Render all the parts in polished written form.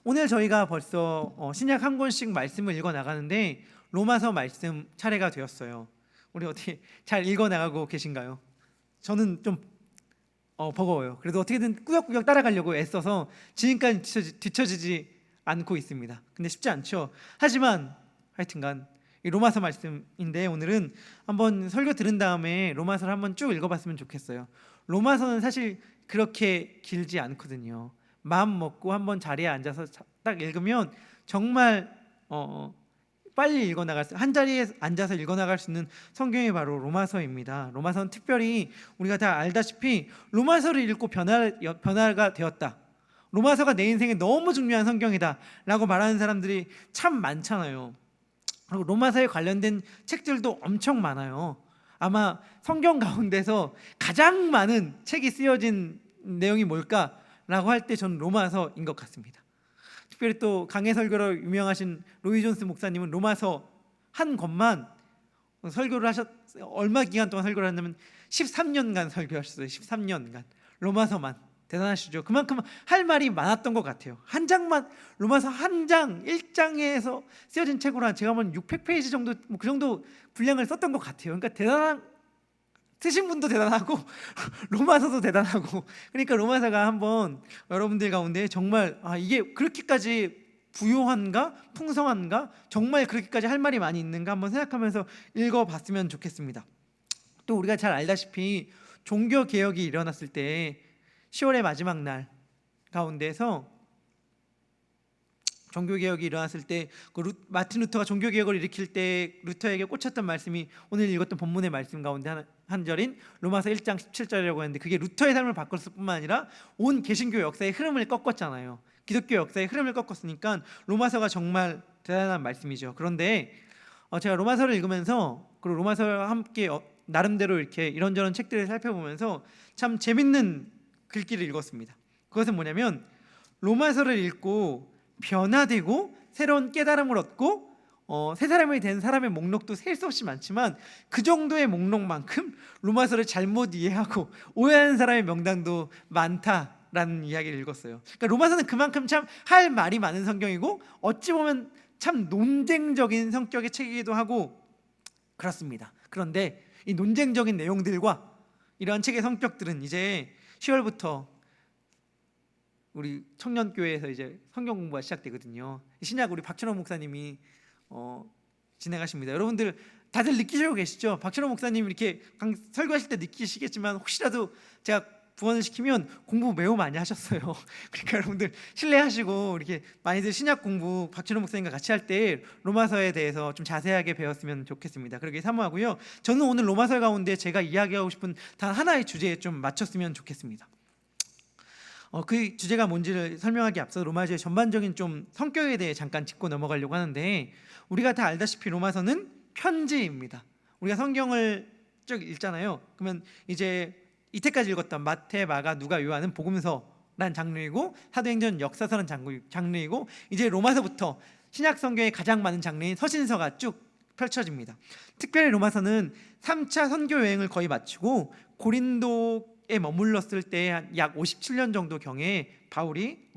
오늘 저희가 벌써 신약 한 권씩 말씀을 읽어 나가는데 로마서 말씀 차례가 되었어요. 우리 어떻게 잘 읽어 나가고 계신가요? 저는 좀 버거워요. 그래도 어떻게든 꾸역꾸역 따라가려고 애써서 지금까지 뒤처지지 않고 있습니다. 근데 쉽지 않죠. 하지만 하여튼간 이 로마서 말씀인데 오늘은 한번 설교 들은 다음에 로마서를 한번 쭉 읽어봤으면 좋겠어요. 로마서는 사실 그렇게 길지 않거든요. 마음 먹고 한번 자리에 앉아서 딱 읽으면 정말 빨리 읽어나갈 한 자리에 앉아서 읽어나갈 수 있는 성경이 바로 로마서입니다. 로마서는 특별히 우리가 다 알다시피 로마서를 읽고 변화가 되었다, 로마서가 내 인생에 너무 중요한 성경이다 라고 말하는 사람들이 참 많잖아요. 그리고 로마서에 관련된 책들도 엄청 많아요. 아마 성경 가운데서 가장 많은 책이 쓰여진 내용이 뭘까라고 할 때 저는 로마서인 것 같습니다. 특별히 또 강해 설교로 유명하신 로이 존스 목사님은 로마서 한 권만 설교를 얼마 기간 동안 설교를 했냐면 13년간 설교하셨어요. 13년간 로마서만. 대단하시죠. 그만큼 할 말이 많았던 것 같아요. 한 장만, 로마서 한 장, 1장에서 쓰여진 책으로 한 제가 보면 600페이지 정도, 그 정도 분량을 썼던 것 같아요. 그러니까 쓰신 분도 대단하고 로마서도 대단하고, 그러니까 로마서가 한번 여러분들 가운데 정말 이게 그렇게까지 부요한가, 풍성한가, 정말 그렇게까지 할 말이 많이 있는가 한번 생각하면서 읽어봤으면 좋겠습니다. 또 우리가 잘 알다시피 종교 개혁이 일어났을 때 10월의 마지막 날 가운데서 종교개혁이 일어났을 때 마틴 루터가 종교개혁을 일으킬 때 루터에게 꽂혔던 말씀이 오늘 읽었던 본문의 말씀 가운데 한 절인 로마서 1장 17절이라고 했는데, 그게 루터의 삶을 바꿨을 뿐만 아니라 온 개신교 역사의 흐름을 꺾었잖아요. 기독교 역사의 흐름을 꺾었으니까 로마서가 정말 대단한 말씀이죠. 그런데 제가 로마서를 읽으면서, 그리고 로마서와 함께 나름대로 이렇게 이런저런 책들을 살펴보면서 참 재밌는 글귀를 읽었습니다. 그것은 뭐냐면, 로마서를 읽고 변화되고 새로운 깨달음을 얻고 새 사람이 된 사람의 목록도 셀 수 없이 많지만 그 정도의 목록만큼 로마서를 잘못 이해하고 오해하는 사람의 명단도 많다라는 이야기를 읽었어요. 그러니까 로마서는 그만큼 참 할 말이 많은 성경이고 어찌 보면 참 논쟁적인 성격의 책이기도 하고 그렇습니다. 그런데 이 논쟁적인 내용들과 이러한 책의 성격들은 이제 10월부터 우리 청년교회에서 이제 성경 공부가 시작되거든요. 신약 우리 박철원 목사님이 진행하십니다. 여러분들 다들 느끼시고 계시죠? 박철원 목사님 이렇게 설교하실 때 느끼시겠지만 혹시라도 제가 부언을 시키면 공부 매우 많이 하셨어요. 그러니까 여러분들 신뢰하시고 이렇게 많이들 신약 공부 박철원 목사님과 같이 할 때 로마서에 대해서 좀 자세하게 배웠으면 좋겠습니다. 그러게 사모하고요. 저는 오늘 로마서 가운데 제가 이야기하고 싶은 단 하나의 주제에 좀 맞췄으면 좋겠습니다. 그 주제가 뭔지를 설명하기 앞서 로마서의 전반적인 좀 성격에 대해 잠깐 짚고 넘어가려고 하는데, 우리가 다 알다시피 로마서는 편지입니다. 우리가 성경을 쭉 읽잖아요. 그러면 이제 이때까지 읽었던 마태, 마가, 누가, 요한은 복음서란 장르이고, 사도행전 역사서란 장르이고, 이제 로마서부터 신약 성경의 가장 많은 장르인 서신서가 쭉 펼쳐집니다. 특별히 로마서는 3차 선교 여행을 거의 마치고 고린도에 머물렀을 때 약 57년 정도 경에 바울이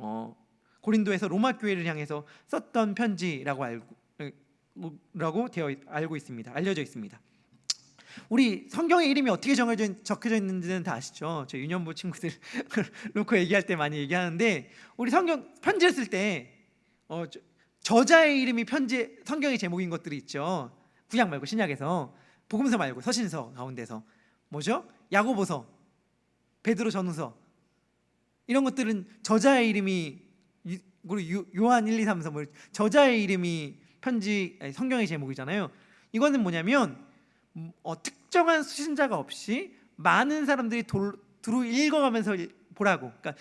고린도에서 로마 교회를 향해서 썼던 편지라고 알고 있습니다. 알려져 있습니다. 우리 성경의 이름이 어떻게 적혀져 있는지는 다 아시죠? 저 유년부 친구들 놓고 얘기할 때 많이 얘기하는데, 우리 성경 편지를 쓸 때 저자의 이름이 성경의 제목인 것들이 있죠. 구약 말고 신약에서, 복음서 말고 서신서 가운데서 뭐죠? 야고보서, 베드로 전후서, 이런 것들은 저자의 이름이, 그리고 요한 1, 2, 3서 저자의 이름이 성경의 제목이잖아요. 이거는 뭐냐면 특정한 수신자가 없이 많은 사람들이 두루 읽어가면서 보라고, 그러니까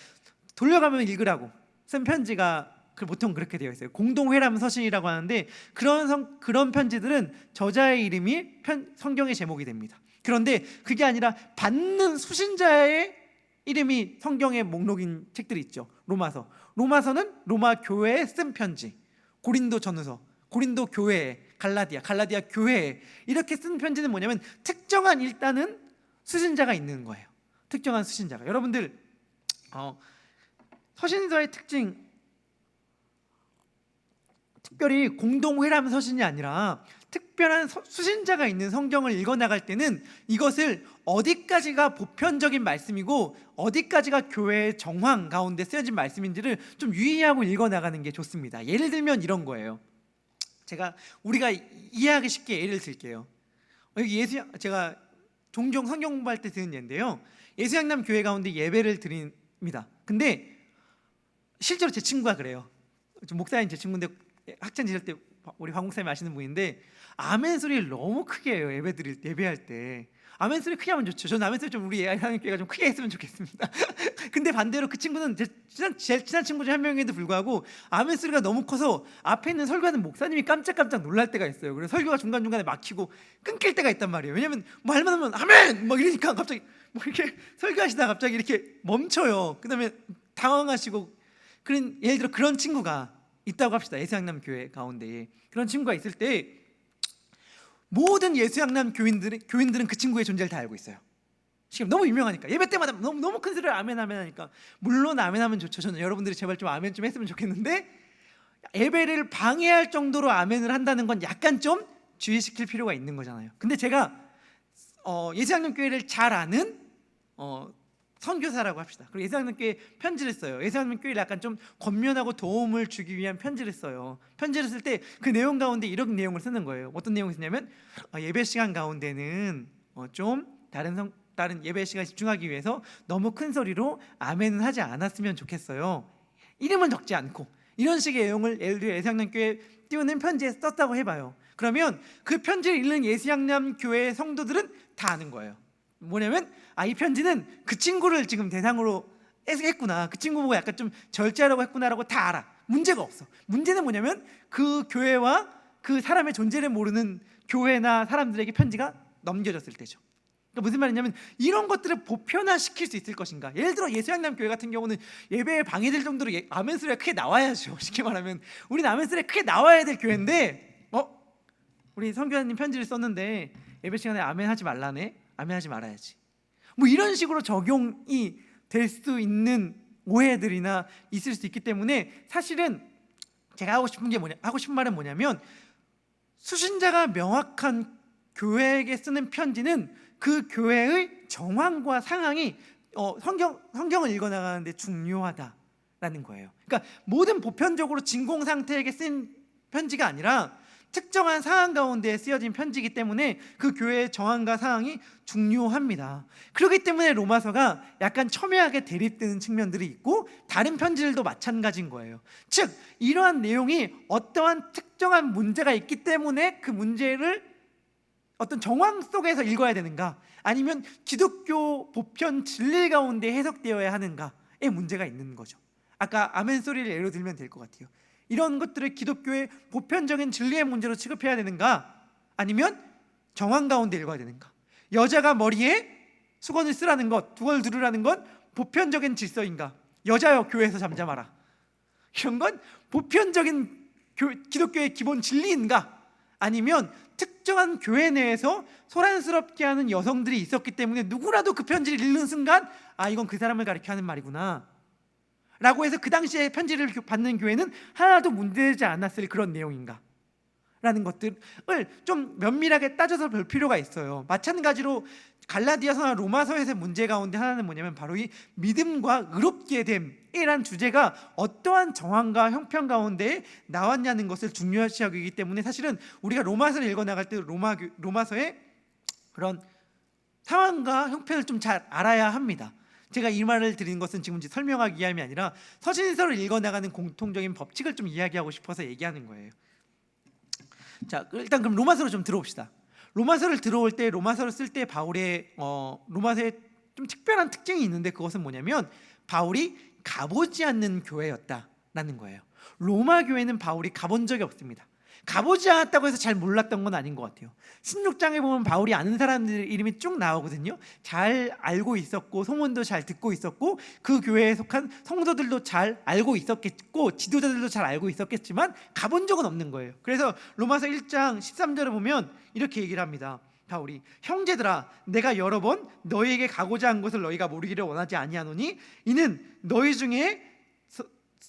돌려가면서 읽으라고 쓴 편지가 보통 그렇게 되어 있어요. 공동회람 서신이라고 하는데, 그런 편지들은 저자의 이름이 성경의 제목이 됩니다. 그런데 그게 아니라 받는 수신자의 이름이 성경의 목록인 책들이 있죠. 로마서는 로마 교회에 쓴 편지, 고린도 전후서, 고린도 교회에, 갈라디아 교회에 이렇게 쓴 편지는 뭐냐면 특정한 일단은 수신자가 있는 거예요. 특정한 수신자가. 여러분들 서신서의 특징 특별히 공동회람 서신이 아니라 특별한 수신자가 있는 성경을 읽어나갈 때는 이것을 어디까지가 보편적인 말씀이고 어디까지가 교회의 정황 가운데 쓰여진 말씀인지를 좀 유의하고 읽어나가는 게 좋습니다. 예를 들면 이런 거예요. 우리가 이해하기 쉽게 예를 들게요. 여기 제가 종종 성경 공부할 때 드는 예인데요, 예수양남 교회 가운데 예배를 드립니다. 근데 실제로 제 친구가 그래요. 목사님 제 친구인데 학창 시절 때 우리 황 목사님 아시는 분인데 아멘 소리를 너무 크게 해요. 예배할 때 아멘 소리 크게 하면 좋죠. 저는 아멘 소리 좀 우리 하나님 교회가 좀 크게 했으면 좋겠습니다. 근데 반대로 그 친구는 제일 친한 친구 중 한 명에도 불구하고 아멘 소리가 너무 커서 앞에 있는 설교하는 목사님이 깜짝깜짝 놀랄 때가 있어요. 그래서 설교가 중간중간에 막히고 끊길 때가 있단 말이에요. 왜냐면 뭐 할 만하면 아멘 막 이러니까 갑자기 뭐 이렇게 설교하시다가 갑자기 이렇게 멈춰요. 그다음에 당황하시고. 그런, 예를 들어 그런 친구가 있다고 합시다. 예수양남 교회 가운데에 그런 친구가 있을 때 모든 예수양남 교인들은 그 친구의 존재를 다 알고 있어요. 지금 너무 유명하니까 예배 때마다 너무 큰 소리로 아멘 아멘 하니까 물론 아멘 하면 좋죠. 저는 여러분들이 제발 좀 아멘 좀 했으면 좋겠는데 예배를 방해할 정도로 아멘을 한다는 건 약간 좀 주의시킬 필요가 있는 거잖아요. 근데 제가 예수양남 교회를 잘 아는 선교사라고 합시다. 그리고 예수양남교회 편지를 써요. 예수양남교회를 약간 좀 권면하고 도움을 주기 위한 편지를 써요. 편지를 쓸 때 그 내용 가운데 이런 내용을 쓰는 거예요. 어떤 내용을 쓰냐면 예배 시간 가운데는 좀 다른 예배 시간에 집중하기 위해서 너무 큰 소리로 아멘은 하지 않았으면 좋겠어요. 이름은 적지 않고 이런 식의 내용을 예를 들어 예수양남교회 띄우는 편지에 썼다고 해봐요. 그러면 그 편지를 읽는 예수양남교회 성도들은 다 아는 거예요. 뭐냐면 이 편지는 그 친구를 지금 대상으로 했구나, 그 친구 보고 약간 좀 절제하려고 했구나라고 다 알아. 문제가 없어. 문제는 뭐냐면 그 교회와 그 사람의 존재를 모르는 교회나 사람들에게 편지가 넘겨졌을 때죠. 그러니까 무슨 말이냐면 이런 것들을 보편화시킬 수 있을 것인가. 예를 들어 예수양남 교회 같은 경우는 예배에 방해될 정도로 아멘 소리가 크게 나와야죠. 쉽게 말하면 우리는 아멘 소리가 크게 나와야 될 교회인데 우리 선교사님 편지를 썼는데 예배 시간에 아멘 하지 말라네, 아멘 하지 말아야지, 뭐 이런 식으로 적용이 될 수 있는 오해들이나 있을 수 있기 때문에 사실은 제가 하고 싶은 말은 뭐냐면 수신자가 명확한 교회에게 쓰는 편지는 그 교회의 정황과 상황이 성경을 읽어나가는데 중요하다라는 거예요. 그러니까 모든 보편적으로 진공 상태에게 쓴 편지가 아니라 특정한 상황 가운데 쓰여진 편지이기 때문에 그 교회의 정황과 상황이 중요합니다. 그렇기 때문에 로마서가 약간 첨예하게 대립되는 측면들이 있고 다른 편지들도 마찬가지인 거예요. 즉 이러한 내용이 어떠한 특정한 문제가 있기 때문에 그 문제를 어떤 정황 속에서 읽어야 되는가, 아니면 기독교 보편 진리 가운데 해석되어야 하는가의 문제가 있는 거죠. 아까 아멘 소리를 예로 들면 될 것 같아요. 이런 것들을 기독교의 보편적인 진리의 문제로 취급해야 되는가, 아니면 정황 가운데 읽어야 되는가. 여자가 머리에 수건을 쓰라는 것, 두건을 두르라는 건 보편적인 질서인가, 여자여 교회에서 잠잠하라, 이런 건 보편적인 기독교의 기본 진리인가, 아니면 특정한 교회 내에서 소란스럽게 하는 여성들이 있었기 때문에 누구라도 그 편지를 읽는 순간 이건 그 사람을 가리켜 하는 말이구나 라고 해서 그 당시에 편지를 받는 교회는 하나도 문제되지 않았을 그런 내용인가 라는 것들을 좀 면밀하게 따져서 볼 필요가 있어요. 마찬가지로 갈라디아서나 로마서에서의 문제 가운데 하나는 뭐냐면 바로 이 믿음과 의롭게 됨이란 주제가 어떠한 정황과 형편 가운데 나왔냐는 것을 중요시하기 때문에 사실은 우리가 로마서를 읽어나갈 때 로마서의 그런 상황과 형편을 좀 잘 알아야 합니다. 제가 이 말을 드리는 것은 지금 설명하기 위함이 아니라 서신서를 읽어나가는 공통적인 법칙을 좀 이야기하고 싶어서 얘기하는 거예요. 자, 일단 그럼 로마서로 좀 들어봅시다. 로마서를 들어올 때, 로마서를 쓸 때 바울의 로마서에 좀 특별한 특징이 있는데 그것은 뭐냐면 바울이 가보지 않는 교회였다라는 거예요. 로마 교회는 바울이 가본 적이 없습니다. 가보지 않았다고 해서 잘 몰랐던 건 아닌 것 같아요. 16장에 보면 바울이 아는 사람들 이름이 쭉 나오거든요. 잘 알고 있었고 소문도 잘 듣고 있었고 그 교회에 속한 성도들도 잘 알고 있었겠고 지도자들도 잘 알고 있었겠지만 가본 적은 없는 거예요. 그래서 로마서 1장 13절에 보면 이렇게 얘기를 합니다. 바울이 형제들아 내가 여러 번 너희에게 가고자 한 것을 너희가 모르기를 원하지 아니하노니 이는 너희 중에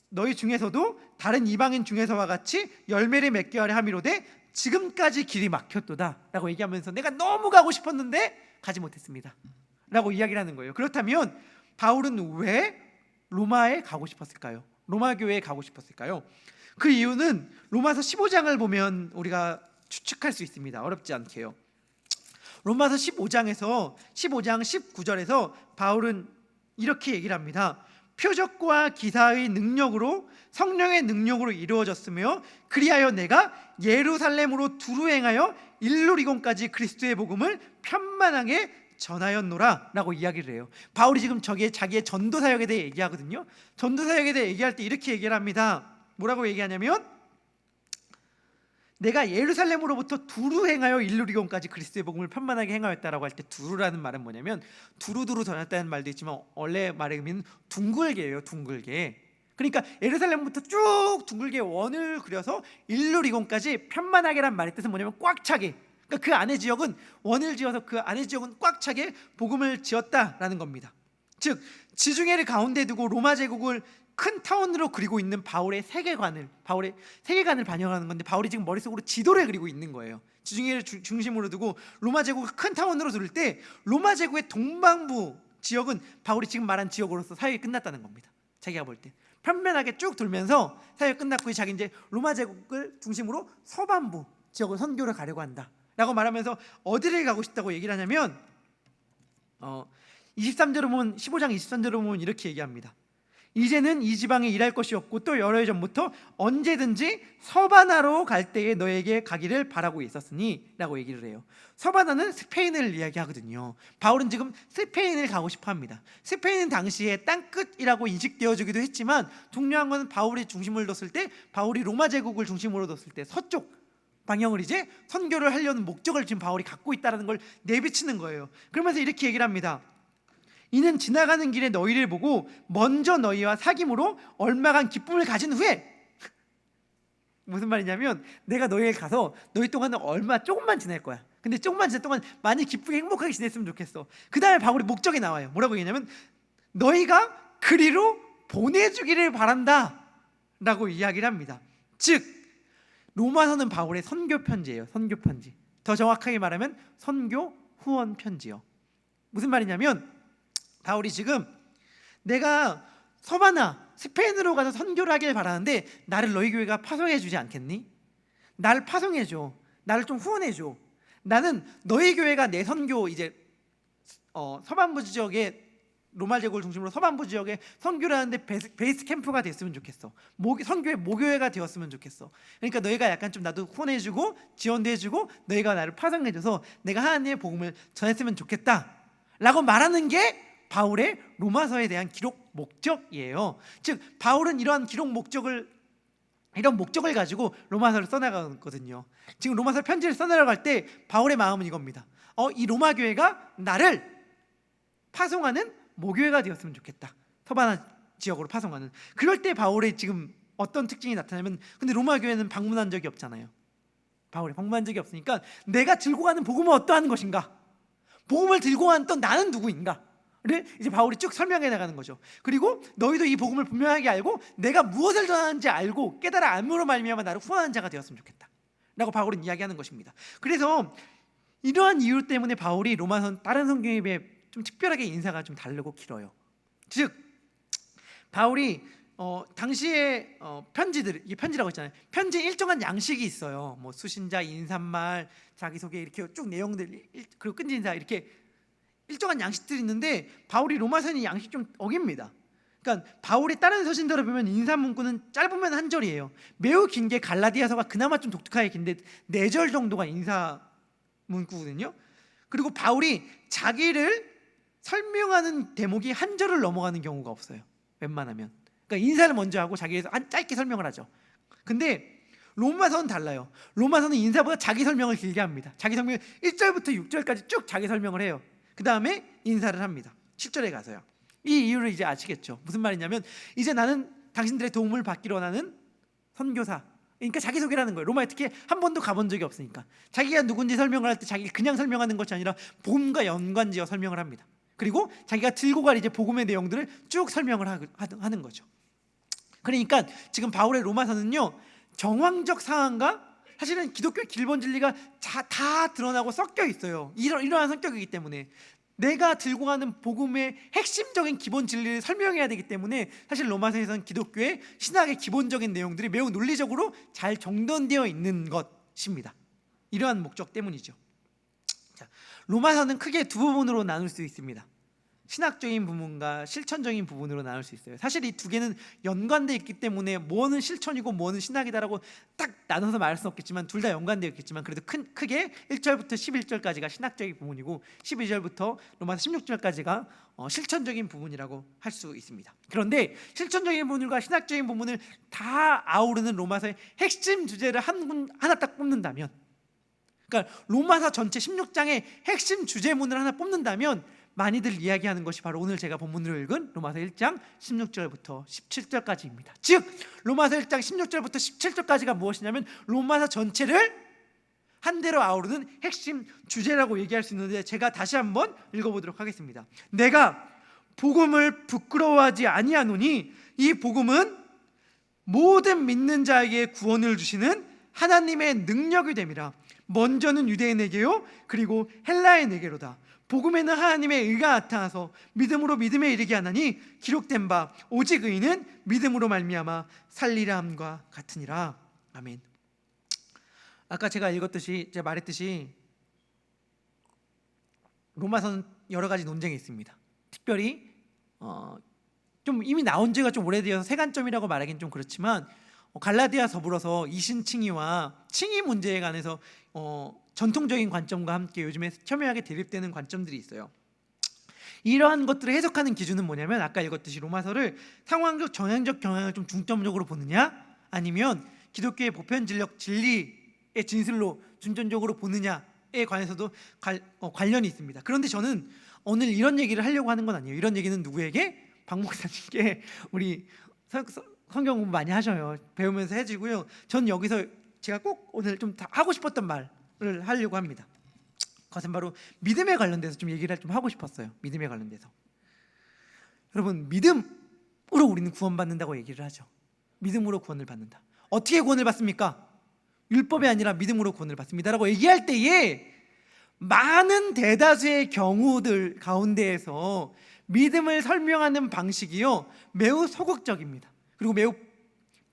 너희 중에서도 다른 이방인 중에서와 같이 열매를 맺게 하려 함이로되 지금까지 길이 막혔도다 라고 얘기하면서 내가 너무 가고 싶었는데 가지 못했습니다 라고 이야기를 하는 거예요. 그렇다면 바울은 왜 로마에 가고 싶었을까요? 로마 교회에 가고 싶었을까요? 그 이유는 로마서 15장을 보면 우리가 추측할 수 있습니다. 어렵지 않게요. 로마서 15장 19절에서 바울은 이렇게 얘기를 합니다. 표적과 기사의 능력으로 성령의 능력으로 이루어졌으며 그리하여 내가 예루살렘으로 두루 행하여 일루리곤까지 그리스도의 복음을 편만하게 전하였노라 라고 이야기를 해요. 바울이 지금 저기에 자기의 전도 사역에 대해 얘기하거든요. 전도 사역에 대해 얘기할 때 이렇게 얘기를 합니다. 뭐라고 얘기하냐면 내가 예루살렘으로부터 두루 행하여 일루리곤까지 그리스도의 복음을 편만하게 행하였다라고 할 때 두루라는 말은 뭐냐면 두루두루 전했다는 말도 있지만 원래 말의 의미는 둥글게예요. 둥글게. 그러니까 예루살렘부터 쭉 둥글게 원을 그려서 일루리곤까지 편만하게란 말의 뜻은 뭐냐면 꽉 차게. 그러니까 그 안에 지역은 원을 지어서 그 안에 지역은 꽉 차게 복음을 지었다라는 겁니다. 즉 지중해를 가운데 두고 로마 제국을 큰 타원으로 그리고 있는 바울의 세계관을 반영하는 건데 바울이 지금 머릿속으로 지도를 그리고 있는 거예요. 지중해를 중심으로 두고 로마 제국을 큰 타원으로 두를 때 로마 제국의 동방부 지역은 바울이 지금 말한 지역으로서 사역이 끝났다는 겁니다. 자기가 볼 때 편면하게 쭉 돌면서 사역이 끝났고 자기 이제 로마 제국을 중심으로 서반부 지역을 선교를 가려고 한다 라고 말하면서 어디를 가고 싶다고 얘기를 하냐면 23절을 보면 15장 23절을 보면 이렇게 얘기합니다. 이제는 이 지방에 일할 것이 없고 또 여러 해 전부터 언제든지 서바나로 갈 때에 너에게 가기를 바라고 있었으니 라고 얘기를 해요. 서바나는 스페인을 이야기하거든요. 바울은 지금 스페인을 가고 싶어 합니다. 스페인은 당시에 땅끝이라고 인식되어지기도 했지만 중요한 것은 바울이 중심을 뒀을 때 바울이 로마 제국을 중심으로 뒀을 때 서쪽 방향을 이제 선교를 하려는 목적을 지금 바울이 갖고 있다는 걸 내비치는 거예요. 그러면서 이렇게 얘기를 합니다. 이는 지나가는 길에 너희를 보고 먼저 너희와 사귐으로 얼마간 기쁨을 가진 후에 무슨 말이냐면 내가 너희에게 가서 너희 동안은 얼마 조금만 지낼 거야. 근데 조금만 지낼 동안 많이 기쁘게 행복하게 지냈으면 좋겠어. 그 다음에 바울이 목적이 나와요. 뭐라고 얘기하냐면 너희가 그리로 보내주기를 바란다 라고 이야기를 합니다. 즉 로마서는 바울의 선교 편지예요. 선교 편지. 더 정확하게 말하면 선교 후원 편지요. 무슨 말이냐면 바울이 지금 내가 서바나 스페인으로 가서 선교를 하길 바라는데 나를 너희 교회가 파송해 주지 않겠니? 나를 파송해 줘. 나를 좀 후원해 줘. 나는 너희 교회가 내 선교 이제 서반부 지역에 로마 제국을 중심으로 서반부 지역에 선교를 하는데 베이스 캠프가 됐으면 좋겠어. 선교의 모교회가 되었으면 좋겠어. 그러니까 너희가 약간 좀 나도 후원해주고 지원도 해주고 너희가 나를 파송해줘서 내가 하나님의 복음을 전했으면 좋겠다 라고 말하는 게 바울의 로마서에 대한 기록 목적이에요. 즉 바울은 이런 목적을 가지고 로마서를 써나가거든요. 지금 로마서 편지를 써나갈 때 바울의 마음은 이겁니다. 이 로마 교회가 나를 파송하는 모교회가 되었으면 좋겠다. 서바나 지역으로 파송하는. 그럴 때 바울의 지금 어떤 특징이 나타나면 근데 로마 교회는 방문한 적이 없잖아요. 바울이 방문한 적이 없으니까 내가 들고 가는 복음은 어떠한 것인가? 복음을 들고 간 또 나는 누구인가? 를 이제 바울이 쭉 설명해 나가는 거죠. 그리고 너희도 이 복음을 분명하게 알고 내가 무엇을 전하는지 알고 깨달아 알므로 말미암아 나를 후원하는 자가 되었으면 좋겠다 라고 바울은 이야기하는 것입니다. 그래서 이러한 이유 때문에 바울이 로마서 다른 성경에 비해 좀 특별하게 인사가 좀 다르고 길어요. 즉 바울이 당시에 편지들, 이게 편지라고 했잖아요. 편지에 일정한 양식이 있어요. 뭐 수신자, 인사말, 자기소개 이렇게 쭉 내용들 그리고 끈지 인사 이렇게 일정한 양식들이 있는데 바울이 로마서는 양식 좀 어깁니다. 그러니까 바울이 다른 서신들을 보면 인사 문구는 짧으면 한 절이에요. 매우 긴 게 갈라디아서가 그나마 좀 독특하게 긴데 4절 정도가 인사 문구거든요. 그리고 바울이 자기를 설명하는 대목이 한 절을 넘어가는 경우가 없어요. 웬만하면. 그러니까 인사를 먼저 하고 자기에서 짧게 설명을 하죠. 근데 로마서는 달라요. 로마서는 인사보다 자기 설명을 길게 합니다. 자기 설명을 1절부터 6절까지 쭉 자기 설명을 해요. 그 다음에 인사를 합니다. 7절에 가서요. 이 이유를 이제 아시겠죠? 무슨 말이냐면 이제 나는 당신들의 도움을 받기로 원하는 선교사. 그러니까 자기소개라는 거예요. 로마에 특히 한 번도 가본 적이 없으니까 자기가 누군지 설명을 할 때 자기 그냥 설명하는 것이 아니라 복음과 연관지어 설명을 합니다. 그리고 자기가 들고 갈 이제 복음의 내용들을 쭉 설명을 하는 거죠. 그러니까 지금 바울의 로마서는요, 정황적 상황과 사실은 기독교의 기본 진리가 다 드러나고 섞여 있어요. 이러한 성격이기 때문에 내가 들고 가는 복음의 핵심적인 기본 진리를 설명해야 되기 때문에 사실 로마서에서는 기독교의 신학의 기본적인 내용들이 매우 논리적으로 잘 정돈되어 있는 것입니다. 이러한 목적 때문이죠. 자, 로마서는 크게 두 부분으로 나눌 수 있습니다. 신학적인 부분과 실천적인 부분으로 나눌 수 있어요. 사실 이 두 개는 연관되어 있기 때문에 뭐는 실천이고 뭐는 신학이다라고 딱 나눠서 말할 수는 없겠지만 둘 다 연관되어 있겠지만, 그래도 크게 1절부터 11절까지가 신학적인 부분이고 12절부터 로마서 16절까지가 실천적인 부분이라고 할 수 있습니다. 그런데 실천적인 부분과 신학적인 부분을 다 아우르는 로마서의 핵심 주제를 하나 딱 뽑는다면, 그러니까 로마서 전체 16장의 핵심 주제문을 하나 뽑는다면 많이들 이야기하는 것이 바로 오늘 제가 본문으로 읽은 로마서 1장 16절부터 17절까지입니다. 즉 로마서 1장 16절부터 17절까지가 무엇이냐면 로마서 전체를 한 대로 아우르는 핵심 주제라고 얘기할 수 있는데, 제가 다시 한번 읽어보도록 하겠습니다. 내가 복음을 부끄러워하지 아니하노니 이 복음은 모든 믿는 자에게 구원을 주시는 하나님의 능력이 됨이라. 먼저는 유대인에게요 그리고 헬라인에게로다. 복음에는 하나님의 의가 나타나서 믿음으로 믿음에 이르게 하나니 기록된 바 오직 의인은 믿음으로 말미암아 살리라 함과 같으니라. 아멘. 아까 제가 말했듯이 로마서는 여러 가지 논쟁이 있습니다. 특별히 좀 이미 나온 지가 좀 오래되어서 세관점이라고 말하기는 좀 그렇지만, 갈라디아 서불어서 이신칭의와 칭의 문제에 관해서 전통적인 관점과 함께 요즘에 첨예하게 대립되는 관점들이 있어요. 이러한 것들을 해석하는 기준은 뭐냐면, 아까 읽었듯이 로마서를 상황적 정향적 경향을 좀 중점적으로 보느냐, 아니면 기독교의 보편 진리의 진술로 중점적으로 보느냐에 관해서도 관련이 있습니다. 그런데 저는 오늘 이런 얘기를 하려고 하는 건 아니에요. 이런 얘기는 누구에게? 박 목사님께 우리 성경 공부 많이 하셔요. 배우면서 해주고요. 전 여기서 제가 꼭 오늘 좀 하고 싶었던 말을 하려고 합니다. 그것은 바로 믿음에 관련돼서 좀 얘기를 좀 하고 싶었어요. 믿음에 관련돼서. 여러분, 믿음으로 우리는 구원받는다고 얘기를 하죠. 믿음으로 구원을 받는다. 어떻게 구원을 받습니까? 율법이 아니라 믿음으로 구원을 받습니다라고 얘기할 때에 많은 대다수의 경우들 가운데에서 믿음을 설명하는 방식이요 매우 소극적입니다. 그리고 매우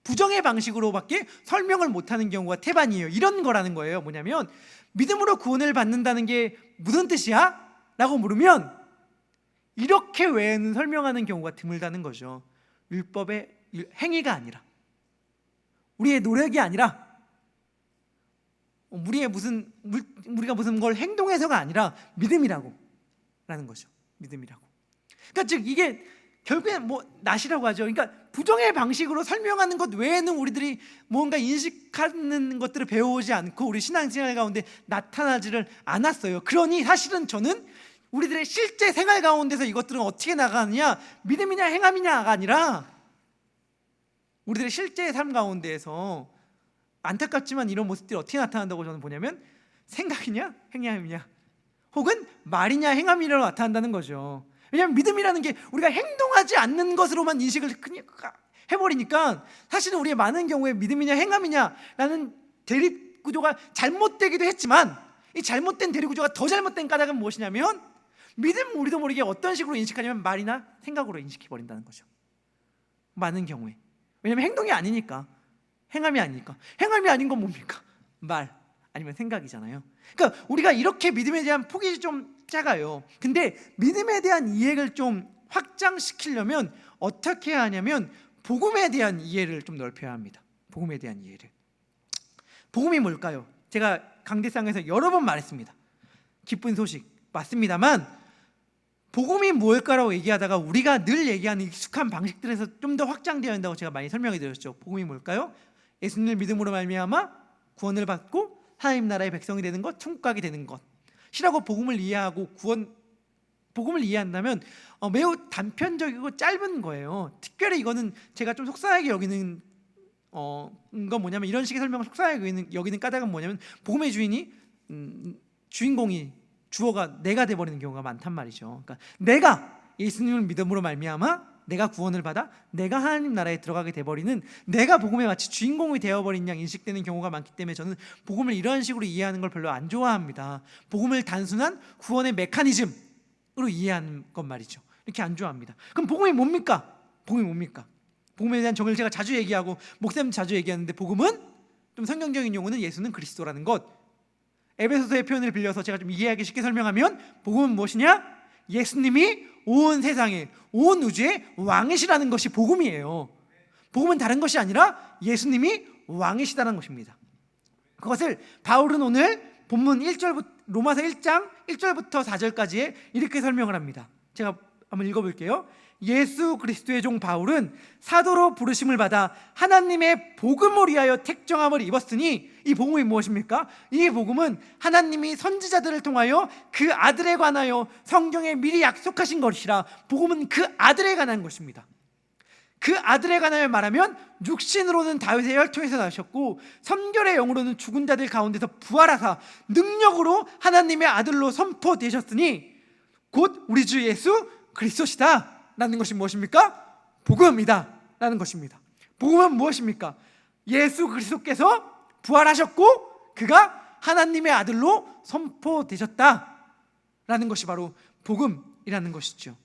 부정의 방식으로밖에 설명을 못하는 경우가 태반이에요. 이런 거라는 거예요. 뭐냐면 믿음으로 구원을 받는다는 게 무슨 뜻이야? 라고 물으면 이렇게 외에는 설명하는 경우가 드물다는 거죠. 율법의 행위가 아니라, 우리의 노력이 아니라, 우리가 무슨 걸 행동해서가 아니라 믿음이라고 라는 거죠. 믿음이라고. 그러니까 즉 이게 결국엔 낫이라고 하죠. 그러니까 부정의 방식으로 설명하는 것 외에는 우리들이 뭔가 인식하는 것들을 배우지 않고 우리 신앙생활 가운데 나타나지를 않았어요. 그러니 사실은 저는 우리들의 실제 생활 가운데서 이것들은 어떻게 나가느냐, 믿음이냐 행함이냐가 아니라 우리들의 실제 삶 가운데에서 안타깝지만 이런 모습들이 어떻게 나타난다고 저는 보냐면 생각이냐 행함이냐, 혹은 말이냐 행함이냐로 나타난다는 거죠. 왜냐하면 믿음이라는 게 우리가 행동하지 않는 것으로만 인식을 해버리니까 사실은 우리의 많은 경우에 믿음이냐 행함이냐라는 대립 구조가 잘못되기도 했지만, 이 잘못된 대립 구조가 더 잘못된 까닭은 무엇이냐면 믿음 우리도 모르게 어떤 식으로 인식하냐면 말이나 생각으로 인식해버린다는 거죠. 많은 경우에. 왜냐하면 행동이 아니니까, 행함이 아니니까. 행함이 아닌 건 뭡니까? 말 아니면 생각이잖아요. 그러니까 우리가 이렇게 믿음에 대한 폭이 좀 작아요. 근데 믿음에 대한 이해를 좀 확장시키려면 어떻게 해야 하냐면 복음에 대한 이해를 좀 넓혀야 합니다. 복음에 대한 이해를. 복음이 뭘까요? 제가 강대상에서 여러 번 말했습니다. 기쁜 소식 맞습니다만 복음이 뭘까라고 얘기하다가 우리가 늘 얘기하는 익숙한 방식들에서 좀 더 확장되어야 한다고 제가 많이 설명해 드렸죠. 복음이 뭘까요? 예수님을 믿음으로 말미암아 구원을 받고 하나님 나라의 백성이 되는 것, 천국 가게 되는 것이라고 복음을 이해하고 복음을 이해한다면 매우 단편적이고 짧은 거예요. 특별히 이거는 제가 좀 속상하게 여기는 건 뭐냐면, 이런 식의 설명을 속상하게 여기는 까닭은 뭐냐면 복음의 주어가 내가 돼버리는 경우가 많단 말이죠. 그러니까 내가 예수님을 믿음으로 말미암아 내가 구원을 받아 내가 하나님 나라에 들어가게 돼버리는, 내가 복음에 마치 주인공이 되어버린 양 인식되는 경우가 많기 때문에 저는 복음을 이런 식으로 이해하는 걸 별로 안 좋아합니다. 복음을 단순한 구원의 메커니즘으로 이해하는 것 말이죠. 이렇게 안 좋아합니다. 그럼 복음이 뭡니까? 복음이 뭡니까? 복음에 대한 정의를 제가 자주 얘기하고 목사님 자주 얘기하는데, 복음은 좀 성경적인 용어는 예수는 그리스도라는 것. 에베소서의 표현을 빌려서 제가 좀 이해하기 쉽게 설명하면, 복음은 무엇이냐? 예수님이 온 세상에, 온 우주의 왕이시라는 것이 복음이에요. 복음은 다른 것이 아니라 예수님이 왕이시다는 것입니다. 그것을 바울은 오늘 본문 1절부터, 로마서 1장 1절부터 4절까지에 이렇게 설명을 합니다. 제가 한번 읽어볼게요. 예수 그리스도의 종 바울은 사도로 부르심을 받아 하나님의 복음을 위하여 택정함을 입었으니, 이 복음이 무엇입니까? 이 복음은 하나님이 선지자들을 통하여 그 아들에 관하여 성경에 미리 약속하신 것이라. 복음은 그 아들에 관한 것입니다. 그 아들에 관하여 말하면, 육신으로는 다윗의 혈통에서 나셨고 성결의 영으로는 죽은 자들 가운데서 부활하사 능력으로 하나님의 아들로 선포되셨으니 곧 우리 주 예수 그리스도시다 라는 것이 무엇입니까? 복음이다 라는 것입니다. 복음은 무엇입니까? 예수 그리스도께서 부활하셨고 그가 하나님의 아들로 선포되셨다 라는 것이 바로 복음이라는 것이죠.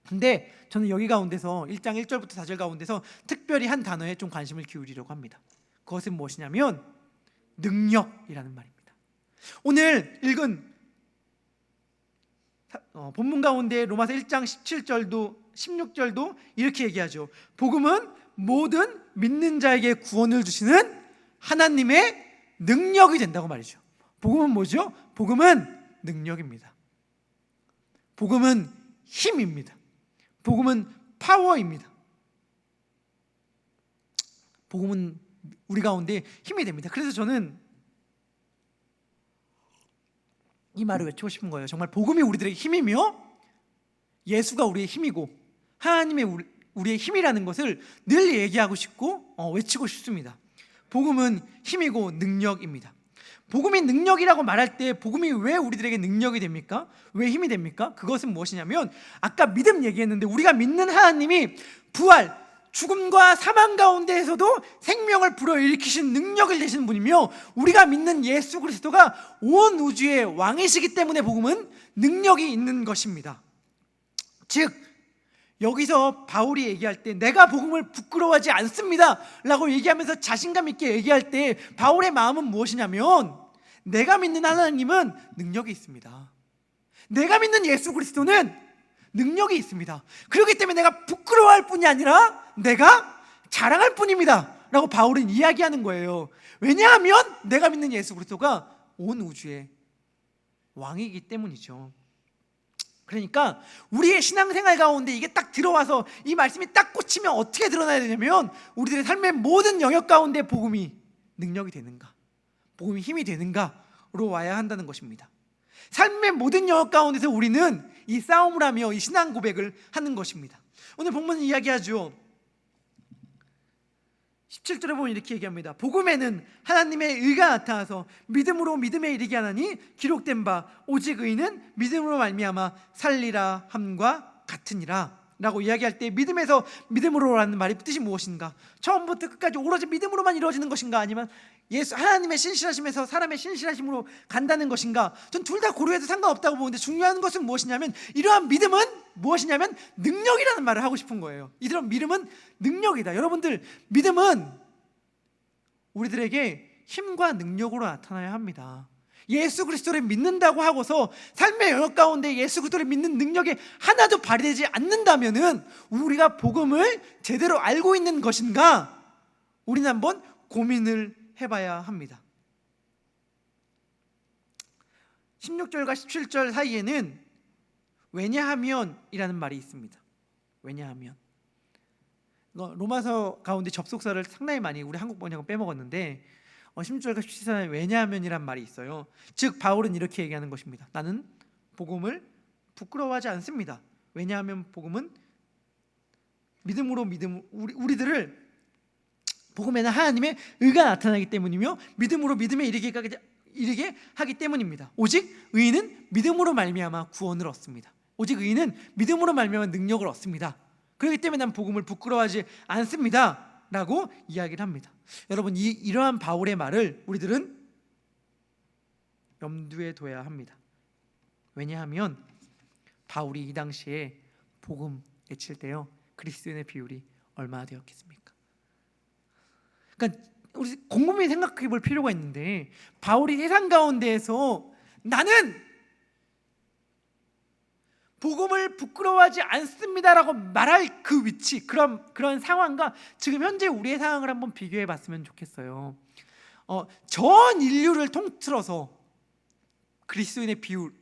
근데 저는 여기 가운데서 1장 1절부터 4절 가운데서 특별히 한 단어에 좀 관심을 기울이려고 합니다. 그것은 무엇이냐면 능력이라는 말입니다. 오늘 읽은 본문 가운데 로마서 1장 17절도 16절도 이렇게 얘기하죠. 복음은 모든 믿는 자에게 구원을 주시는 하나님의 능력이 된다고 말이죠. 복음은 뭐죠? 복음은 능력입니다. 복음은 힘입니다. 복음은 파워입니다. 복음은 우리 가운데 힘이 됩니다. 그래서 저는 이 말을 외치고 싶은 거예요. 정말 복음이 우리들에게 힘이며 예수가 우리의 힘이고 하나님의 우리의 힘이라는 것을 늘 얘기하고 싶고 외치고 싶습니다. 복음은 힘이고 능력입니다. 복음이 능력이라고 말할 때 복음이 왜 우리들에게 능력이 됩니까? 왜 힘이 됩니까? 그것은 무엇이냐면, 아까 믿음 얘기했는데 우리가 믿는 하나님이 부활, 죽음과 사망 가운데에서도 생명을 불어일으키신 능력을 내시는 분이며, 우리가 믿는 예수 그리스도가 온 우주의 왕이시기 때문에 복음은 능력이 있는 것입니다. 즉 여기서 바울이 얘기할 때 내가 복음을 부끄러워하지 않습니다 라고 얘기하면서 자신감 있게 얘기할 때 바울의 마음은 무엇이냐면, 내가 믿는 하나님은 능력이 있습니다. 내가 믿는 예수 그리스도는 능력이 있습니다. 그렇기 때문에 내가 부끄러워할 뿐이 아니라 내가 자랑할 뿐입니다 라고 바울은 이야기하는 거예요. 왜냐하면 내가 믿는 예수 그리스도가 온 우주의 왕이기 때문이죠. 그러니까 우리의 신앙생활 가운데 이게 딱 들어와서 이 말씀이 딱 꽂히면 어떻게 드러나야 되냐면, 우리들의 삶의 모든 영역 가운데 복음이 능력이 되는가, 복음이 힘이 되는가로 와야 한다는 것입니다. 삶의 모든 영역 가운데서 우리는 이 싸움을 하며 이 신앙 고백을 하는 것입니다. 오늘 본문은 이야기하죠. 17절에 보면 이렇게 얘기합니다. 복음에는 하나님의 의가 나타나서 믿음으로 믿음에 이르게 하나니 기록된 바 오직 의는 믿음으로 말미암아 살리라 함과 같으니라 라고 이야기할 때, 믿음에서 믿음으로라는 말의 뜻이 무엇인가? 처음부터 끝까지 오로지 믿음으로만 이루어지는 것인가? 아니면 예수 하나님의 신실하심에서 사람의 신실하심으로 간다는 것인가? 전 둘 다 고려해도 상관없다고 보는데, 중요한 것은 무엇이냐면, 이러한 믿음은 무엇이냐면 능력이라는 말을 하고 싶은 거예요. 이런 믿음은 능력이다. 여러분들, 믿음은 우리들에게 힘과 능력으로 나타나야 합니다. 예수 그리스도를 믿는다고 하고서 삶의 영역 가운데 예수 그리스도를 믿는 능력이 하나도 발휘되지 않는다면은 우리가 복음을 제대로 알고 있는 것인가? 우리는 한번 고민을 해봐야 합니다. 16절과 17절 사이에는 왜냐하면이라는 말이 있습니다. 왜냐하면, 로마서 가운데 접속사를 상당히 많이 우리 한국 번역은 빼먹었는데 16절과 17절에 왜냐하면이란 말이 있어요. 즉 바울은 이렇게 얘기하는 것입니다. 나는 복음을 부끄러워하지 않습니다. 왜냐하면 복음은 믿음으로 우리들을 복음에는 하나님의 의가 나타나기 때문이며 믿음으로 믿음에 이르게 하기 때문입니다. 오직 의인은 믿음으로 말미암아 구원을 얻습니다. 오직 의인은 믿음으로 말미암아 능력을 얻습니다 그렇기 때문에 난 복음을 부끄러워하지 않습니다 라고 이야기를 합니다. 여러분, 이러한 바울의 말을 우리들은 염두에 둬야 합니다. 왜냐하면 바울이 이 당시에 복음 외칠 때요, 그리스도인의 비율이 얼마나 되었겠습니까? 그러니까 우리 곰곰이 생각해 볼 필요가 있는데, 바울이 세상 가운데에서 나는 복음을 부끄러워하지 않습니다라고 말할 그 위치, 그런 상황과 지금 현재 우리의 상황을 한번 비교해 봤으면 좋겠어요. 전 인류를 통틀어서 그리스도인의 비율,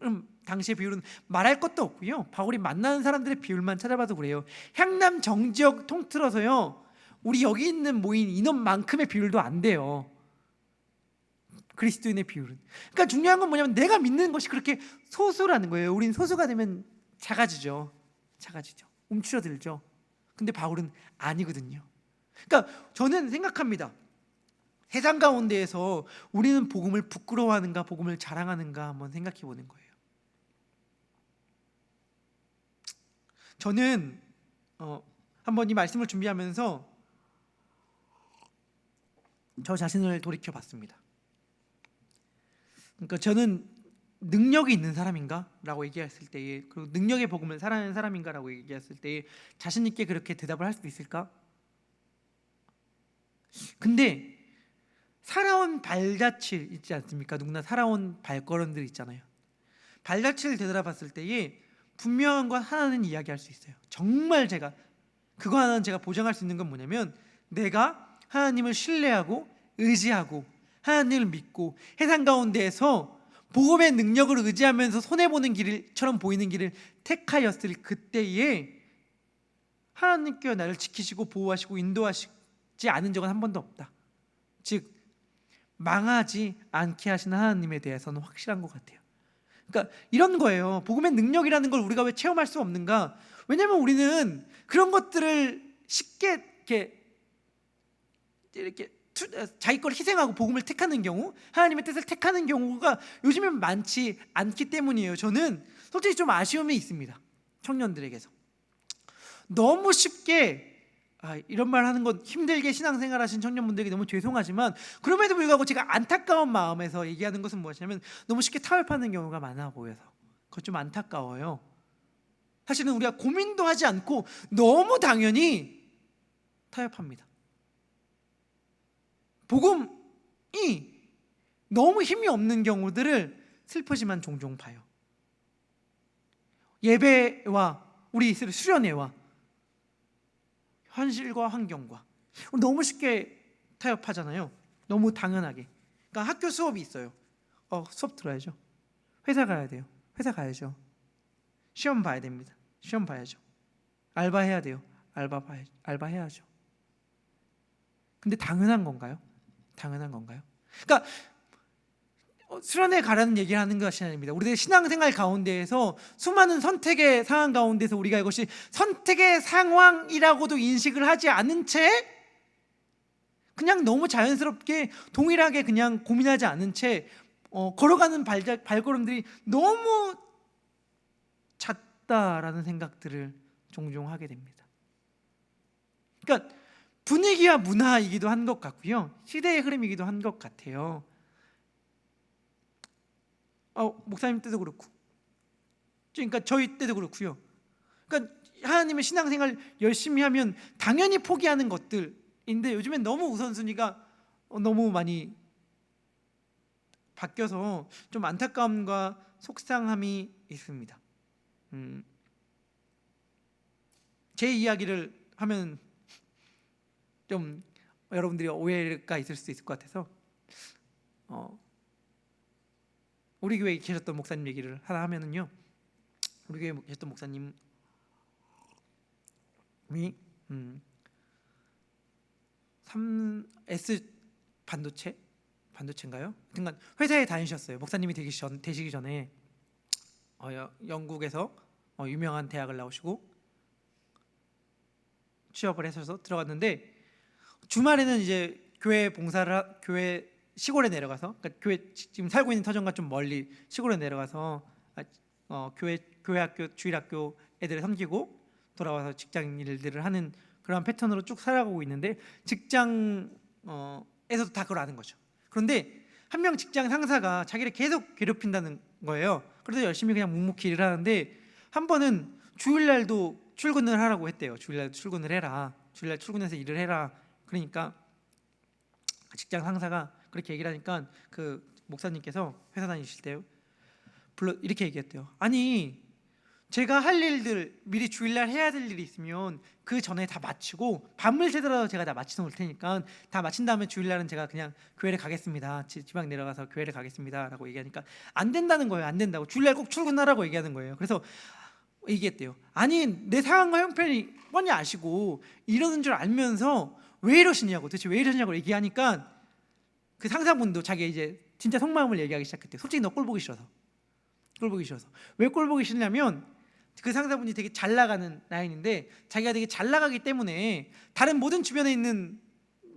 당시의 비율은 말할 것도 없고요, 바울이 만나는 사람들의 비율만 찾아봐도 그래요. 향남 정지역 통틀어서요, 우리 여기 있는 모인 인원만큼의 비율도 안 돼요, 그리스도인의 비율은. 그러니까 중요한 건 뭐냐면 내가 믿는 것이 그렇게 소수라는 거예요. 우린 소수가 되면 작아지죠. 움츠러들죠. 근데 바울은 아니거든요. 그러니까 저는 생각합니다. 세상 가운데에서 우리는 복음을 부끄러워하는가, 복음을 자랑하는가 한번 생각해 보는 거예요. 저는 한번 이 말씀을 준비하면서 저 자신을 돌이켜 봤습니다. 그러니까 저는 능력이 있는 사람인가? 라고 얘기했을 때에, 그리고 능력의 복음을 살아내는 사람인가? 라고 얘기했을 때에 자신 있게 그렇게 대답을 할 수 있을까? 근데 살아온 발자취 있지 않습니까? 누구나 살아온 발걸음들 있잖아요. 발자취를 되돌아봤을 때에 분명한 건 하나는 이야기할 수 있어요. 정말 그거 하나는 제가 보장할 수 있는 건 뭐냐면, 내가 하나님을 신뢰하고 의지하고 하나님을 믿고 세상 가운데에서 복음의 능력을 의지하면서 손해보는 길처럼 보이는 길을 택하였을 그때에 하나님께서 나를 지키시고 보호하시고 인도하시지 않은 적은 한 번도 없다. 즉 망하지 않게 하시는 하나님에 대해서는 확실한 것 같아요. 그러니까 이런 거예요. 복음의 능력이라는 걸 우리가 왜 체험할 수 없는가? 왜냐하면 우리는 그런 것들을 쉽게 이렇게 자기 걸 희생하고 복음을 택하는 경우, 하나님의 뜻을 택하는 경우가 요즘엔 많지 않기 때문이에요. 저는 솔직히 좀 아쉬움이 있습니다. 청년들에게서 너무 쉽게, 이런 말 하는 건 힘들게 신앙생활 하신 청년분들에게 너무 죄송하지만, 그럼에도 불구하고 제가 안타까운 마음에서 얘기하는 것은 무엇이냐면, 너무 쉽게 타협하는 경우가 많아 보여서 그것 좀 안타까워요. 사실은 우리가 고민도 하지 않고 너무 당연히 타협합니다. 복음이 너무 힘이 없는 경우들을 슬프지만 종종 봐요. 예배와 우리 수련회와 현실과 환경과 너무 쉽게 타협하잖아요. 너무 당연하게. 그러니까 학교 수업이 있어요. 수업 들어야죠. 회사 가야 돼요. 회사 가야죠. 시험 봐야 됩니다. 시험 봐야죠. 알바해야 돼요. 알바해야죠. 근데 당연한 건가요? 당연한 건가요? 그러니까 수련회 가라는 얘기를 하는 것이 아닙니다. 우리의 신앙생활 가운데에서 수많은 선택의 상황 가운데서 우리가 이것이 선택의 상황이라고도 인식을 하지 않은 채, 그냥 너무 자연스럽게 동일하게 그냥 고민하지 않은 채 걸어가는 발걸음들이 너무 잦다라는 생각들을 종종 하게 됩니다. 그러니까 분위기와 문화이기도 한 것 같고요, 시대의 흐름이기도 한 것 같아요. 목사님 때도 그렇고, 그러니까 저희 때도 그렇고요. 그러니까 하나님의 신앙생활 열심히 하면 당연히 포기하는 것들인데, 요즘엔 너무 우선순위가 너무 많이 바뀌어서 좀 안타까움과 속상함이 있습니다. 제 이야기를 하면 좀 여러분들이 오해가 있을 수도 있을 것 같아서 우리 교회에 계셨던 목사님 얘기를 하나 하면은요, 우리 교회에 계셨던 목사님이 S 반도체인가요? 하여튼 회사에 다니셨어요. 목사님이 되시기 전에 영국에서 유명한 대학을 나오시고 취업을 하셔서 들어갔는데, 주말에는 이제 교회 시골에 내려가서, 그러니까 교회 지금 살고 있는 터전과 좀 멀리 시골에 내려가서 교회 학교 주일학교 애들을 섬기고, 돌아와서 직장 일들을 하는 그런 패턴으로 쭉 살아가고 있는데 직장에서도 다 그걸 아는 거죠. 그런데 한 명 직장 상사가 자기를 계속 괴롭힌다는 거예요. 그래서 열심히 그냥 묵묵히 일을 하는데 한 번은 주일날도 출근을 하라고 했대요. 주일날 출근을 해라. 주일날 출근해서 일을 해라. 그러니까 직장 상사가 그렇게 얘기를 하니까 그 목사님께서 회사 다니실 때 불러 이렇게 얘기했대요. 아니, 제가 할 일들 미리 주일날 해야 될 일이 있으면 그 전에 다 마치고 밤을 새더라도 제가 다 마쳐 놓을 테니까 다 마친 다음에 주일날은 제가 그냥 교회를 가겠습니다. 지방 내려가서 교회를 가겠습니다 라고 얘기하니까 안 된다는 거예요. 안 된다고. 주일날 꼭 출근하라고 얘기하는 거예요. 그래서 얘기했대요. 아니, 내 상황과 형편이 뻔히 아시고 이러는 줄 알면서 왜 이러시냐고, 도대체 왜 이러시냐고 얘기하니까 그 상사분도 자기 이제 진짜 속마음을 얘기하기 시작했대요. 솔직히 너 꼴 보기 싫어서. 꼴 보기 싫어서. 왜 꼴 보기 싫냐면 그 상사분이 되게 잘 나가는 라인인데 자기가 되게 잘 나가기 때문에 다른 모든 주변에 있는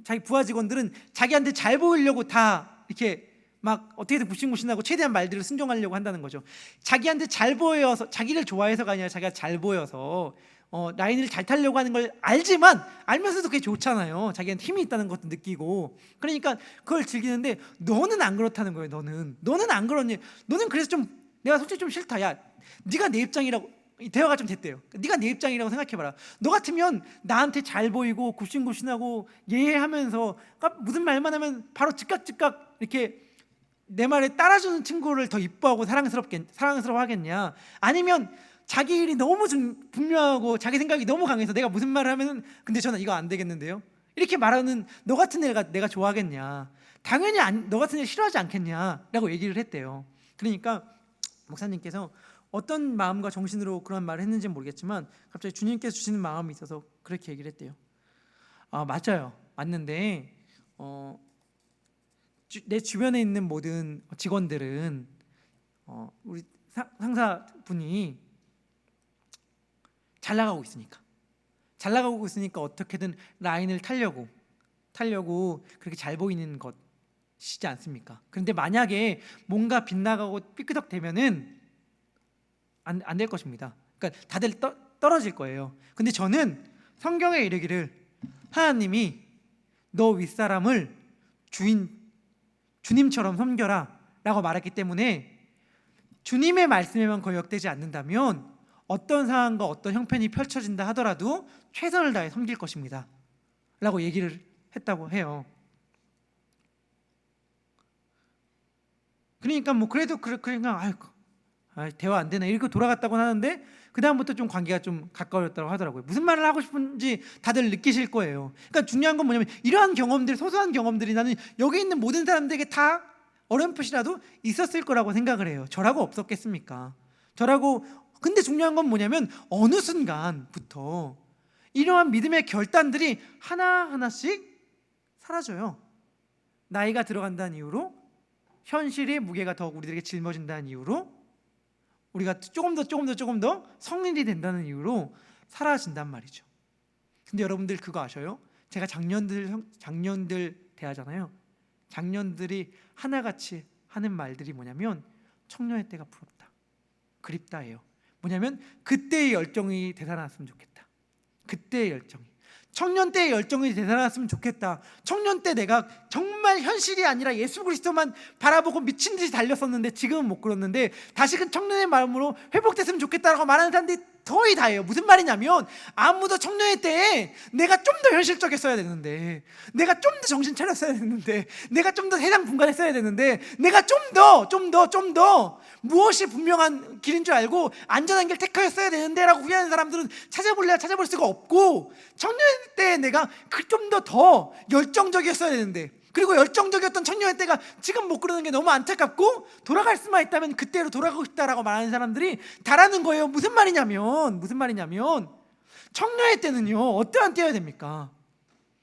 자기 부하 직원들은 자기한테 잘 보이려고 다 이렇게 막 어떻게든 굽신굽신하고 최대한 말들을 순종하려고 한다는 거죠. 자기한테 잘 보여서, 자기를 좋아해서가 아니라 자기가 잘 보여서 라인을 잘 타려고 하는 걸 알지만 알면서도 그게 좋잖아요. 자기한테 힘이 있다는 것도 느끼고. 그러니까 그걸 즐기는데 너는 안 그렇다는 거예요. 너는 안 그러니. 너는 그래서 좀 내가 솔직히 좀 싫다. 야, 네가 내 입장이라고. 대화가 좀 됐대요. 네가 내 입장이라고 생각해봐라. 너 같으면 나한테 잘 보이고 굽신굽신하고 예해하면서 그러니까 무슨 말만 하면 바로 즉각 이렇게 내 말에 따라주는 친구를 더 이뻐하고 사랑스러워하겠냐? 아니면 자기 일이 너무 분명하고 자기 생각이 너무 강해서 내가 무슨 말을 하면은 근데 저는 이거 안 되겠는데요? 이렇게 말하는 너 같은 애가 내가 좋아하겠냐? 당연히 너 같은 애 싫어하지 않겠냐라고 얘기를 했대요. 그러니까 목사님께서 어떤 마음과 정신으로 그런 말을 했는지는 모르겠지만 갑자기 주님께서 주시는 마음이 있어서 그렇게 얘기를 했대요. 맞아요. 맞는데 내 주변에 있는 모든 직원들은 우리 상사분이 잘 나가고 있으니까 어떻게든 라인을 타려고 그렇게 잘 보이는 것이지 않습니까? 그런데 만약에 뭔가 빗나가고 삐끄덕대면은 안 될 것입니다. 그러니까 다들 떨어질 거예요. 근데 저는 성경에 이르기를 하나님이 너 윗사람을 주님처럼 섬겨라 라고 말했기 때문에 주님의 말씀에만 거역되지 않는다면 어떤 상황과 어떤 형편이 펼쳐진다 하더라도 최선을 다해 섬길 것입니다 라고 얘기를 했다고 해요. 그러니까 뭐 그래도 그러니까 대화 안 되네 이렇게 돌아갔다고 하는데 그 다음부터 좀 관계가 좀 가까워졌다고 하더라고요. 무슨 말을 하고 싶은지 다들 느끼실 거예요. 그러니까 중요한 건 뭐냐면 이러한 경험들, 소소한 경험들이 나는 여기 있는 모든 사람들에게 다 어렴풋이라도 있었을 거라고 생각을 해요. 저라고 없었겠습니까? 근데 중요한 건 뭐냐면 어느 순간부터 이러한 믿음의 결단들이 하나하나씩 사라져요. 나이가 들어간다는 이유로, 현실의 무게가 더욱 우리들에게 짊어진다는 이유로, 우리가 조금 더 성인이 된다는 이유로 사라진단 말이죠. 근데 여러분들 그거 아셔요? 제가 작년들 대하잖아요. 작년들이 하나같이 하는 말들이 뭐냐면 청년의 때가 부럽다, 그립다예요. 뭐냐면 그때의 열정이 되살아났으면 좋겠다. 그때의 열정이, 청년 때의 열정이 되살아났으면 좋겠다. 청년 때 내가 정말 현실이 아니라 예수 그리스도만 바라보고 미친 듯이 달렸었는데 지금은 못 그렇는데 다시금 청년의 마음으로 회복됐으면 좋겠다라고 말하는 사람들이 거의 다예요. 무슨 말이냐면 아무도 청년의 때에 내가 좀 더 현실적이었어야 되는데, 내가 좀 더 정신 차렸어야 되는데, 내가 좀 더 세상 분간했어야 되는데, 내가 좀 더 무엇이 분명한 길인 줄 알고 안전한 길 택하였어야 되는데 라고 후회하는 사람들은 찾아볼 수가 없고, 청년 때 내가 좀 더 열정적이었어야 되는데, 그리고 열정적이었던 청년의 때가 지금 못 그러는 게 너무 안타깝고 돌아갈 수만 있다면 그때로 돌아가고 싶다라고 말하는 사람들이 다라는 거예요. 무슨 말이냐면 청년의 때는요 어떠한 때여야 됩니까?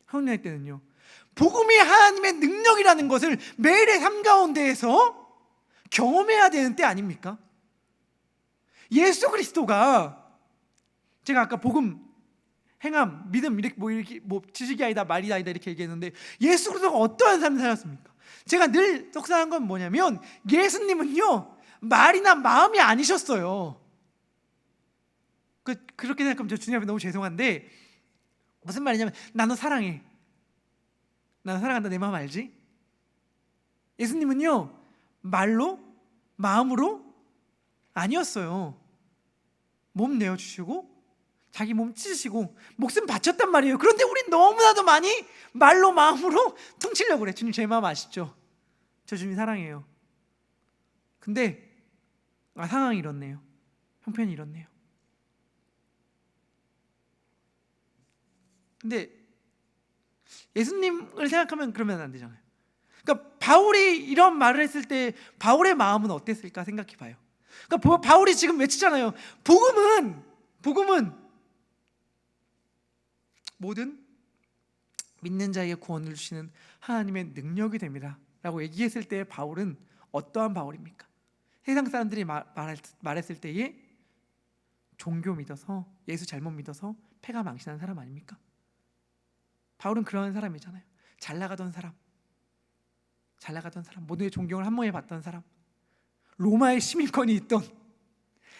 청년의 때는요 복음이 하나님의 능력이라는 것을 매일의 삶 가운데에서 경험해야 되는 때 아닙니까? 예수 그리스도가, 제가 아까 복음, 행함, 믿음 이렇게 지식이 아니다, 말이 아니다 이렇게 얘기했는데 예수 그리스도가 어떠한 삶을 살았습니까? 제가 늘 속상한 건 뭐냐면 예수님은요 말이나 마음이 아니셨어요. 그렇게 생각하면 저 주님 앞에 너무 죄송한데, 무슨 말이냐면 나 너 사랑해, 나 너 사랑한다, 내 마음 알지? 예수님은요 말로 마음으로 아니었어요. 몸 내어주시고 자기 몸 찢으시고 목숨 바쳤단 말이에요. 그런데 우린 너무나도 많이 말로 마음으로 퉁치려고 그래. 주님 제 마음 아시죠? 저 주님 사랑해요. 근데 상황이 이렇네요. 형편이 이렇네요. 근데 예수님을 생각하면 그러면 안 되잖아요. 그러니까 바울이 이런 말을 했을 때 바울의 마음은 어땠을까 생각해 봐요. 그러니까 바울이 지금 외치잖아요. 복음은 모든 믿는 자에게 구원을 주시는 하나님의 능력이 됩니다 라고 얘기했을 때 바울은 어떠한 바울입니까? 세상 사람들이 말했을 때에 종교 믿어서, 예수 잘못 믿어서 패가 망신한 사람 아닙니까? 바울은 그런 사람이잖아요. 잘 나가던 사람, 모두의 존경을 한 몸에 받던 사람, 로마의 시민권이 있던,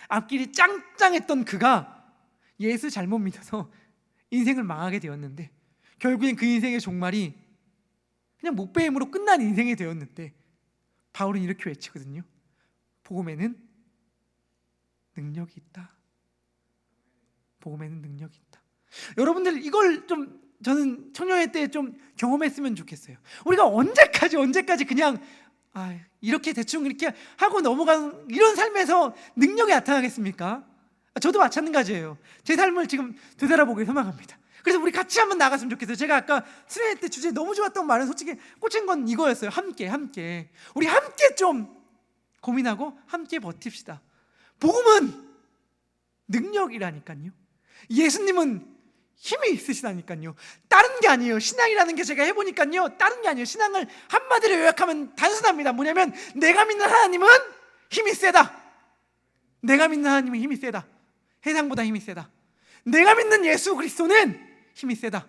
앞길이 짱짱했던 그가 예수 잘못 믿어서 인생을 망하게 되었는데, 결국엔 그 인생의 종말이 그냥 목배임으로 끝난 인생이 되었는데, 바울은 이렇게 외치거든요. 복음에는 능력이 있다. 복음에는 능력이 있다. 여러분들 이걸 좀 저는 청년회 때 좀 경험했으면 좋겠어요. 우리가 언제까지 그냥 이렇게 대충 이렇게 하고 넘어가는 이런 삶에서 능력이 나타나겠습니까? 저도 마찬가지예요. 제 삶을 지금 되돌아보길 소망합니다. 그래서 우리 같이 한번 나갔으면 좋겠어요. 제가 아까 수련회 때 주제 너무 좋았던 말은 솔직히 꽂힌 건 이거였어요. 함께 우리 함께 좀 고민하고 함께 버팁시다. 복음은 능력이라니까요. 예수님은 힘이 있으시다니까요. 다른 게 아니에요. 신앙이라는 게 제가 해보니까요, 다른 게 아니에요. 신앙을 한마디로 요약하면 단순합니다. 뭐냐면 내가 믿는 하나님은 힘이 세다. 내가 믿는 하나님은 힘이 세다. 세상보다 힘이 세다. 내가 믿는 예수 그리스도는 힘이 세다.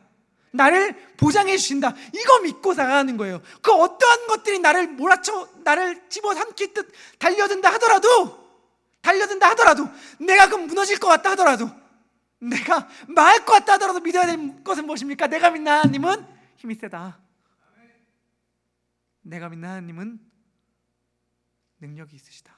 나를 보장해 주신다. 이거 믿고 나가는 거예요. 그 어떠한 것들이 나를 몰아쳐, 나를 집어삼킬 듯 달려든다 하더라도, 내가 그럼 무너질 것 같다 하더라도, 내가 망할 것 같다 하더라도 믿어야 될 것은 무엇입니까? 내가 믿는 하나님은 힘이 세다. 내가 믿는 하나님은 능력이 있으시다.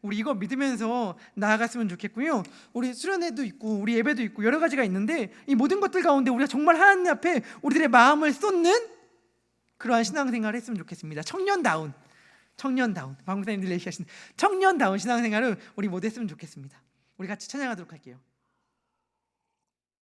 우리 이거 믿으면서 나아갔으면 좋겠고요. 우리 수련회도 있고 우리 예배도 있고 여러 가지가 있는데, 이 모든 것들 가운데 우리가 정말 하나님 앞에 우리들의 마음을 쏟는 그러한 신앙생활을 했으면 좋겠습니다. 청년다운 방금사님들 얘기하신 청년다운 신앙생활을 우리 모두 했으면 좋겠습니다. 우리 같이 찬양하도록 할게요.